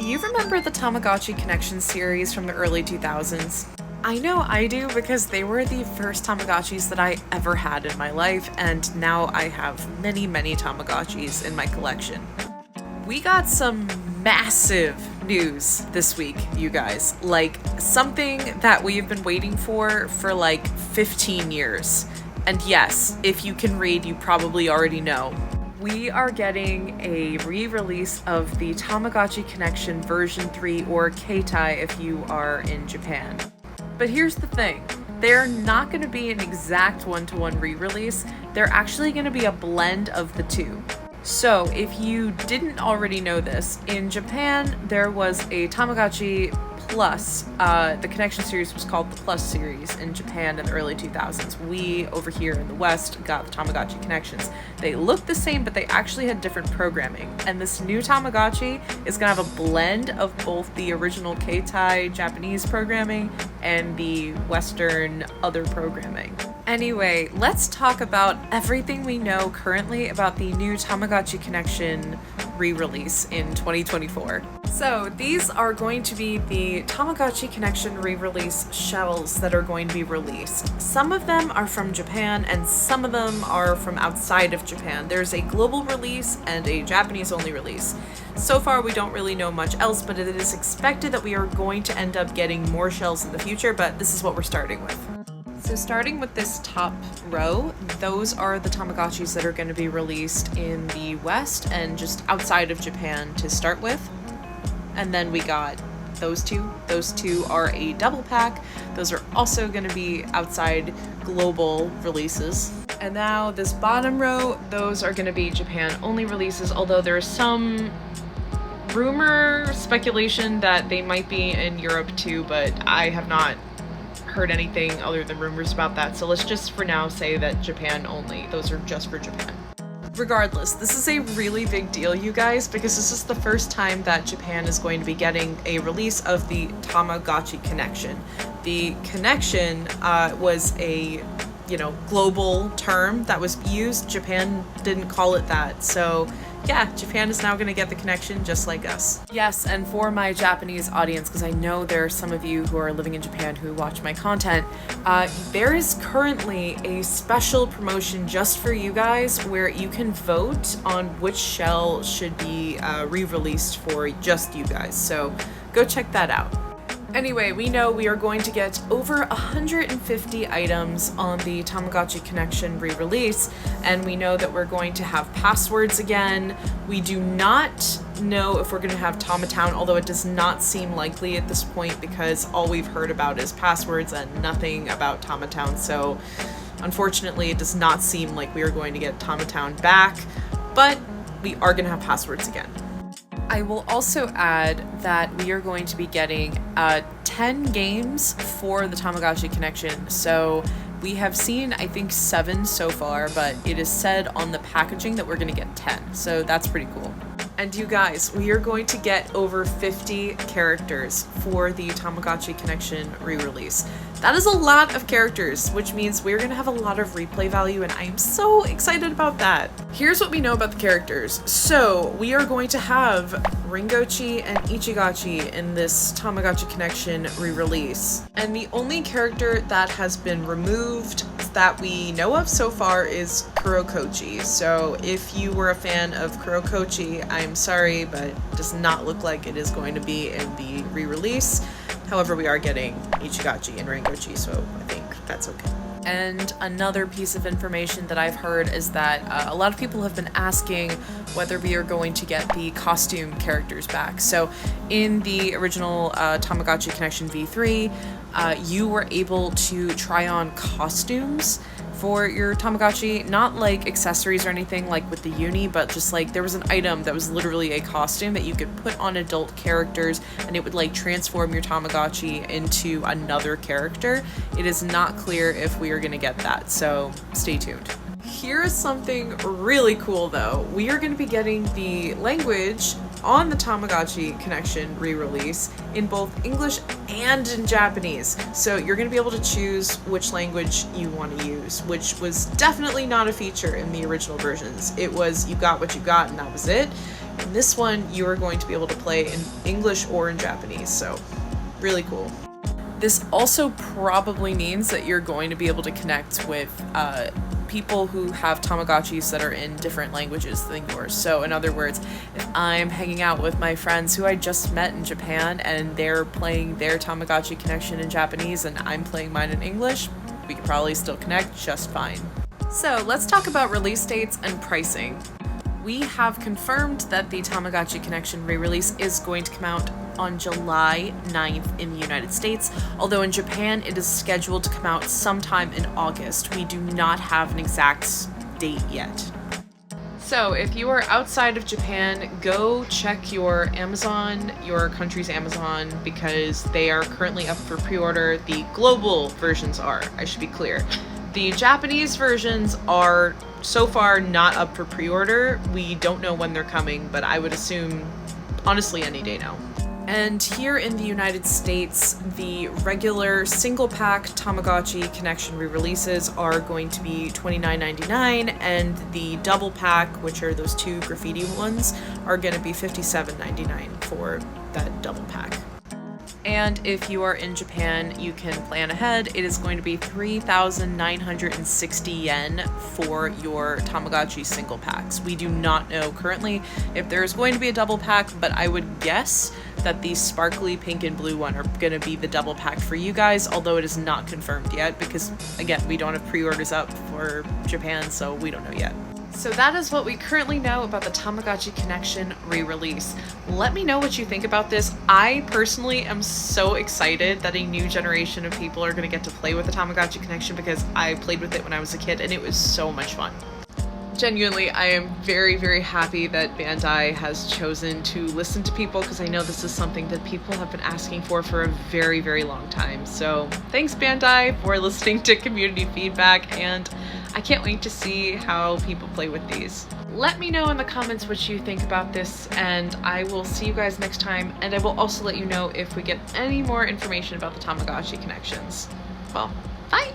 Do you remember the Tamagotchi Connection series from the early 2000s? I know I do because they were the first Tamagotchis that I ever had in my life, and now I have many, many Tamagotchis in my collection. We got some massive news this week, you guys. Like, something that we've been waiting for like 15 years. And yes, if you can read, you probably already know. We are getting a re-release of the Tamagotchi Connection version 3, or Keitai if you are in Japan. But here's the thing, they're not going to be an exact one-to-one re-release, they're actually going to be a blend of the two. So if you didn't already know this, in Japan there was a Tamagotchi Plus. The Connection series was called the Plus series in Japan in the early 2000s. We, over here in the West, got the Tamagotchi Connections. They looked the same, but they actually had different programming. And this new Tamagotchi is going to have a blend of both the original Keitai Japanese programming and the Western other programming. Anyway, let's talk about everything we know currently about the new Tamagotchi Connection re-release in 2024. So these are going to be the Tamagotchi Connection re-release shells that are going to be released. Some of them are from Japan and some of them are from outside of Japan. There's a global release and a Japanese only release. So far we don't really know much else, but it is expected that we are going to end up getting more shells in the future, but this is what we're starting with. So starting with this top row, those are the Tamagotchis that are going to be released in the West and just outside of Japan to start with. And then we got those two. Those two are a double pack. Those are also going to be outside global releases. And now this bottom row, those are going to be Japan only releases, although there's some speculation that they might be in Europe too, but I have not heard anything other than rumors about that, so let's just for now say that Japan only. Those are just for Japan. Regardless, this is a really big deal, you guys, because this is the first time that Japan is going to be getting a release of the Tamagotchi Connection. The Connection was a, global term that was used. Japan didn't call it that, so yeah, Japan is now going to get the Connection just like us. Yes, and for my Japanese audience, because I know there are some of you who are living in Japan who watch my content, there is currently a special promotion just for you guys where you can vote on which shell should be re-released for just you guys, so go check that out. Anyway, we know we are going to get over 150 items on the Tamagotchi Connection re-release, and we know that we're going to have passwords again. We do not know if we're going to have Tamatown, although it does not seem likely at this point because all we've heard about is passwords and nothing about Tamatown, so unfortunately it does not seem like we are going to get Tamatown back, but we are going to have passwords again. I will also add that we are going to be getting 10 games for the Tamagotchi Connection. So we have seen, I think, 7 so far, but it is said on the packaging that we're going to get 10. So that's pretty cool. And you guys, we are going to get over 50 characters for the Tamagotchi Connection re-release. That is a lot of characters, which means we're going to have a lot of replay value, and I am so excited about that. Here's what we know about the characters. So we are going to have Ringochi and Ichigachi in this Tamagotchi Connection re-release. And the only character that has been removed that we know of so far is Kurokochi. So if you were a fan of Kurokochi, I'm sorry, but it does not look like it is going to be in the re-release. However, we are getting Ichigachi and Ringochi, so I think that's okay. And another piece of information that I've heard is that a lot of people have been asking whether we are going to get the costume characters back. So in the original Tamagotchi Connection V3, you were able to try on costumes for your Tamagotchi, not like accessories or anything like with the uni, but just like there was an item that was literally a costume that you could put on adult characters and it would like transform your Tamagotchi into another character. It is not clear if we are going to get that, so stay tuned. Here is something really cool though. We are going to be getting the language on the Tamagotchi Connection re-release in both English and in Japanese. So you're going to be able to choose which language you want to use, which was definitely not a feature in the original versions. It was you got what you got and that was it. In this one, you are going to be able to play in English or in Japanese, so really cool. This also probably means that you're going to be able to connect with people who have Tamagotchis that are in different languages than yours. So in other words, if I'm hanging out with my friends who I just met in Japan and they're playing their Tamagotchi Connection in Japanese and I'm playing mine in English, we could probably still connect just fine. So let's talk about release dates and pricing. We have confirmed that the Tamagotchi Connection re-release is going to come out on July 9th in the United States, although in Japan it is scheduled to come out sometime in August. We do not have an exact date yet. So if you are outside of Japan, go check your Amazon, your country's Amazon, because they are currently up for pre-order. The global versions are, I should be clear. The Japanese versions are so far not up for pre-order. We don't know when they're coming, but I would assume, honestly, any day now. And here in the United States, the regular single-pack Tamagotchi Connection re-releases are going to be $29.99, and the double pack, which are those two graffiti ones, are going to be $57.99 for that double pack. And if you are in Japan, you can plan ahead. It is going to be 3,960 yen for your Tamagotchi single packs. We do not know currently if there is going to be a double pack, but I would guess that the sparkly pink and blue one are going to be the double pack for you guys, although it is not confirmed yet because, again, we don't have pre-orders up for Japan, so we don't know yet. So that is what we currently know about the Tamagotchi Connection re-release. Let me know what you think about this. I personally am so excited that a new generation of people are going to get to play with the Tamagotchi Connection because I played with it when I was a kid and it was so much fun. Genuinely, I am very, very happy that Bandai has chosen to listen to people because I know this is something that people have been asking for a very, very long time. So thanks Bandai for listening to community feedback, and I can't wait to see how people play with these. Let me know in the comments what you think about this, and I will see you guys next time, and I will also let you know if we get any more information about the Tamagotchi Connections. Well, bye!